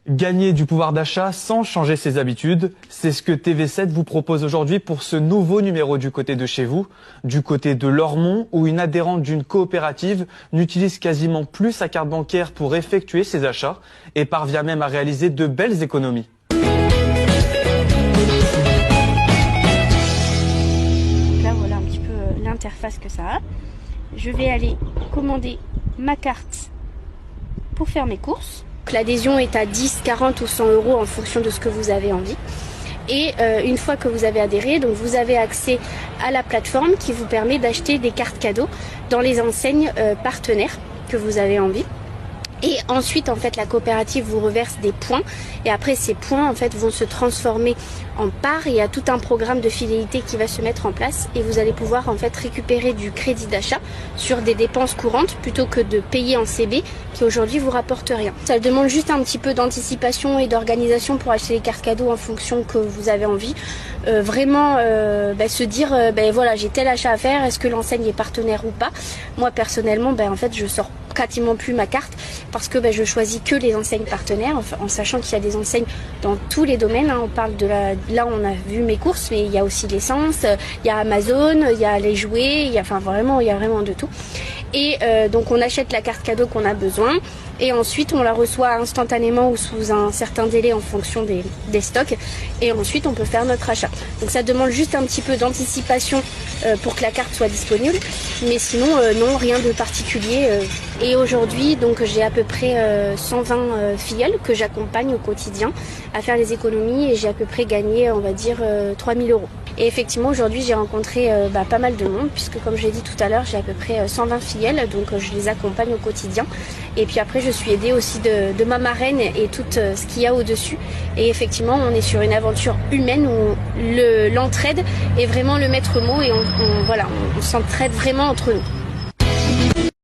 Gagner du pouvoir d'achat sans changer ses habitudes, c'est ce que TV7 vous propose aujourd'hui pour ce nouveau numéro du côté de chez vous, du côté de Lormont, où une adhérente d'une coopérative n'utilise quasiment plus sa carte bancaire pour effectuer ses achats et parvient même à réaliser de belles économies. Donc là voilà un petit peu l'interface que ça a. Je vais aller commander ma carte pour faire mes courses. L'adhésion est à 10, 40 ou 100 € en fonction de ce que vous avez envie. Et une fois que vous avez adhéré, donc vous avez accès à la plateforme qui vous permet d'acheter des cartes cadeaux dans les enseignes partenaires que vous avez envie. Et ensuite, en fait, la coopérative vous reverse des points. Et après, ces points, en fait, vont se transformer en parts. Il y a tout un programme de fidélité qui va se mettre en place. Et vous allez pouvoir, en fait, récupérer du crédit d'achat sur des dépenses courantes plutôt que de payer en CB qui, aujourd'hui, vous rapporte rien. Ça demande juste un petit peu d'anticipation et d'organisation pour acheter les cartes cadeaux en fonction que vous avez envie. Se dire, voilà, j'ai tel achat à faire. Est-ce que l'enseigne est partenaire ou pas? Moi, personnellement, en fait, je sors pratiquement plus ma carte parce que je choisis que les enseignes partenaires en sachant qu'il y a des enseignes dans tous les domaines. On parle de là on a vu mes courses, mais il y a aussi l'essence, il y a Amazon, il y a les jouets, il y a vraiment de tout. Et donc on achète la carte cadeau qu'on a besoin et ensuite on la reçoit instantanément ou sous un certain délai en fonction des stocks et ensuite on peut faire notre achat. Donc ça demande juste un petit peu d'anticipation pour que la carte soit disponible, mais sinon non, rien de particulier. Et aujourd'hui donc j'ai à peu près 120 filleuls que j'accompagne au quotidien à faire les économies et j'ai à peu près gagné on va dire 3000 €. Et effectivement aujourd'hui j'ai rencontré pas mal de monde puisque comme j'ai dit tout à l'heure j'ai à peu près 120 filleuls donc je les accompagne au quotidien et puis après je suis aidée aussi de ma marraine et tout ce qu'il y a au-dessus et effectivement on est sur une aventure humaine où l'entraide est vraiment le maître mot et on s'entraide vraiment entre nous.